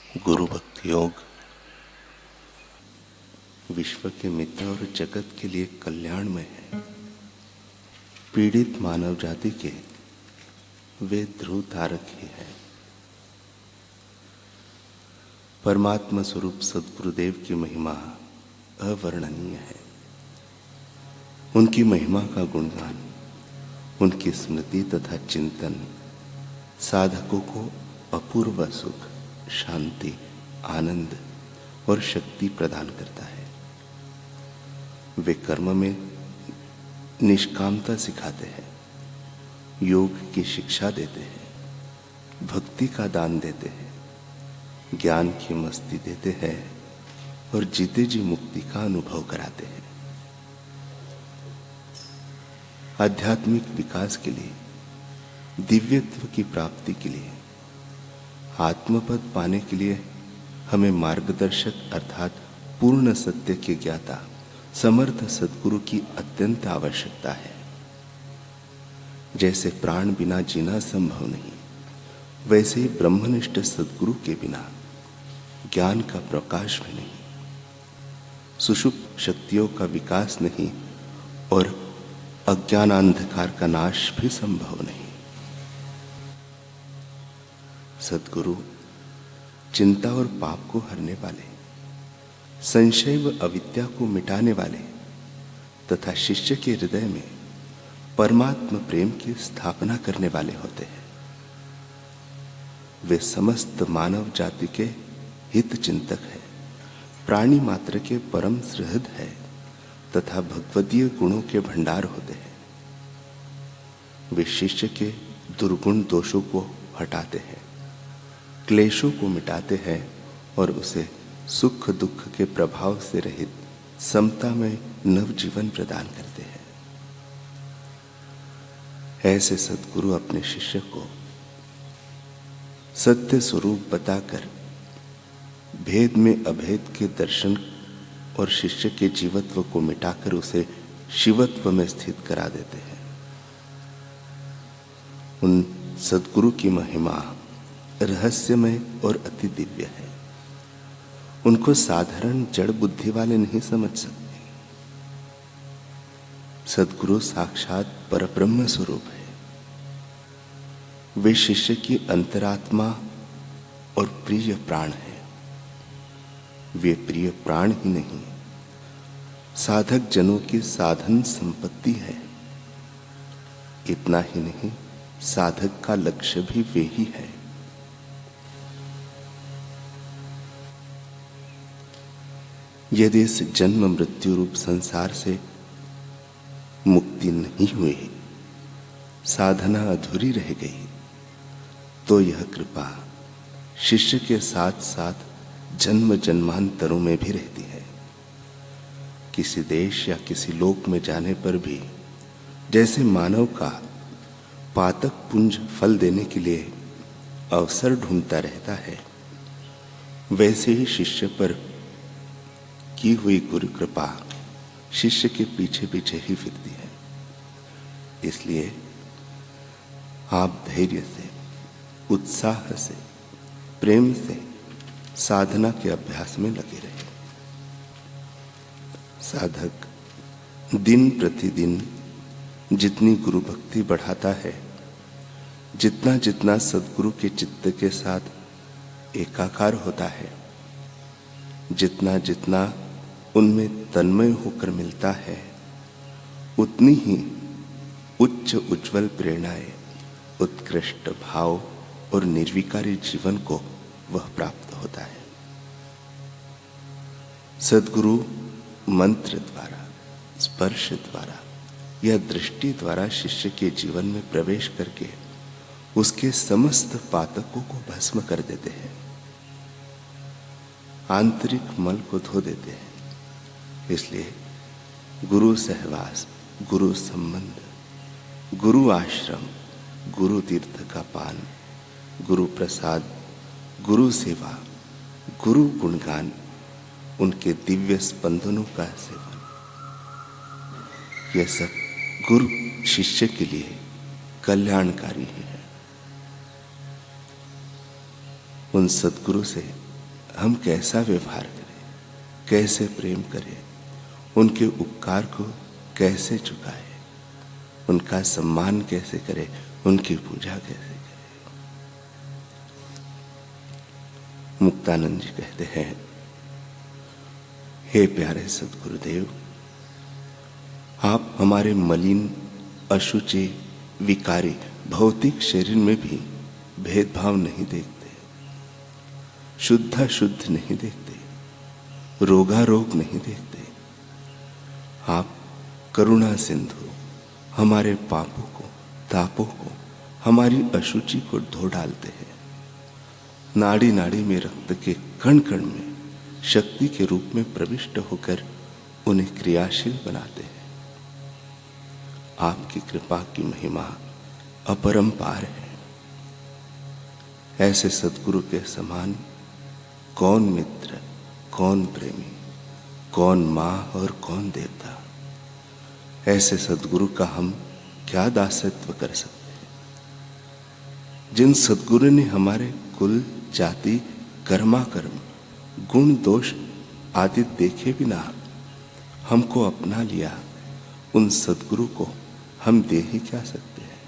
गुरु भक्ति योग विश्व के मित्र और जगत के लिए कल्याणमय है। पीड़ित मानव जाति के वे ध्रुव तारक ही है। परमात्मा स्वरूप सद्गुरुदेव की महिमा अवर्णनीय है। उनकी महिमा का गुणगान, उनकी स्मृति तथा चिंतन साधकों को अपूर्व सुख, शांति, आनंद और शक्ति प्रदान करता है। वे कर्म में निष्कामता सिखाते हैं, योग की शिक्षा देते हैं, भक्ति का दान देते हैं, ज्ञान की मस्ती देते हैं और जीते जी मुक्ति का अनुभव कराते हैं। आध्यात्मिक विकास के लिए, दिव्यत्व की प्राप्ति के लिए, आत्मपद पाने के लिए हमें मार्गदर्शक अर्थात पूर्ण सत्य के ज्ञाता समर्थ सद्गुरु की अत्यंत आवश्यकता है। जैसे प्राण बिना जीना संभव नहीं, वैसे ही ब्रह्मनिष्ठ सद्गुरु के बिना ज्ञान का प्रकाश भी नहीं, सुषुप्त शक्तियों का विकास नहीं और अज्ञानांधकार का नाश भी संभव नहीं। सद्गुरु चिंता और पाप को हरने वाले, संशय व अविद्या को मिटाने वाले तथा शिष्य के हृदय में परमात्मा प्रेम की स्थापना करने वाले होते हैं। वे समस्त मानव जाति के हित चिंतक है, प्राणी मात्र के परम सुहृद है तथा भगवदीय गुणों के भंडार होते हैं। वे शिष्य के दुर्गुण दोषों को हटाते हैं, क्लेशों को मिटाते हैं और उसे सुख दुख के प्रभाव से रहित समता में नव जीवन प्रदान करते हैं। ऐसे सद्गुरु अपने शिष्य को सत्य स्वरूप बताकर भेद में अभेद के दर्शन और शिष्य के जीवत्व को मिटाकर उसे शिवत्व में स्थित करा देते हैं। उन सद्गुरु की महिमा रहस्यमय और अति दिव्य है। उनको साधारण जड़ बुद्धि वाले नहीं समझ सकते। सद्गुरु साक्षात परब्रह्म स्वरूप है। वे शिष्य की अंतरात्मा और प्रिय प्राण है। वे प्रिय प्राण ही नहीं, साधक जनों की साधन संपत्ति है। इतना ही नहीं, साधक का लक्ष्य भी वे ही है। यदि इस जन्म मृत्यु रूप संसार से मुक्ति नहीं हुई, साधना अधूरी रह गई, तो यह कृपा शिष्य के साथ साथ जन्म जन्मांतरों में भी रहती है। किसी देश या किसी लोक में जाने पर भी जैसे मानव का पातक पुंज फल देने के लिए अवसर ढूंढता रहता है, वैसे ही शिष्य पर की हुई गुरु कृपा शिष्य के पीछे पीछे ही फिरती है। इसलिए आप धैर्य से, उत्साह से, प्रेम से साधना के अभ्यास में लगे रहे। साधक दिन प्रतिदिन जितनी गुरु भक्ति बढ़ाता है, जितना जितना सद्गुरु के चित्त के साथ एकाकार होता है, जितना जितना उनमें तन्मय होकर मिलता है, उतनी ही उच्च उज्जवल प्रेरणाएं, उत्कृष्ट भाव और निर्विकारी जीवन को वह प्राप्त होता है। सद्गुरु मंत्र द्वारा, स्पर्श द्वारा या दृष्टि द्वारा शिष्य के जीवन में प्रवेश करके उसके समस्त पातकों को भस्म कर देते हैं, आंतरिक मल को धो देते हैं। इसलिए गुरु सहवास, गुरु संबंध, गुरु आश्रम, गुरु तीर्थ का पान, गुरु प्रसाद, गुरु सेवा, गुरु गुणगान, उनके दिव्य स्पंदनों का सेवन, यह सब गुरु शिष्य के लिए कल्याणकारी है। उन सद्गुरु से हम कैसा व्यवहार करें, कैसे प्रेम करें, उनके उपकार को कैसे चुकाएं, उनका सम्मान कैसे करें, उनकी पूजा कैसे करें। मुक्तानंद जी कहते हैं, हे प्यारे सद्गुरुदेव, आप हमारे मलिन, अशुचि, विकारी भौतिक शरीर में भी भेदभाव नहीं देखते, शुद्ध शुद्ध नहीं देखते, रोगारोग नहीं देखते। आप करुणा सिंधु हमारे पापों को, तापों को, हमारी अशुचि को धो डालते हैं। नाड़ी नाड़ी में रक्त के कण कण में शक्ति के रूप में प्रविष्ट होकर उन्हें क्रियाशील बनाते हैं। आपकी कृपा की महिमा अपरंपार है। ऐसे सद्गुरु के समान कौन मित्र, कौन प्रेमी, कौन मां और कौन देवता। ऐसे सद्गुरु का हम क्या दासत्व कर सकते हैं। जिन सद्गुरु ने हमारे कुल, जाति, कर्माकर्म, गुण दोष आदि देखे बिना हमको अपना लिया, उन सद्गुरु को हम दे ही क्या सकते हैं।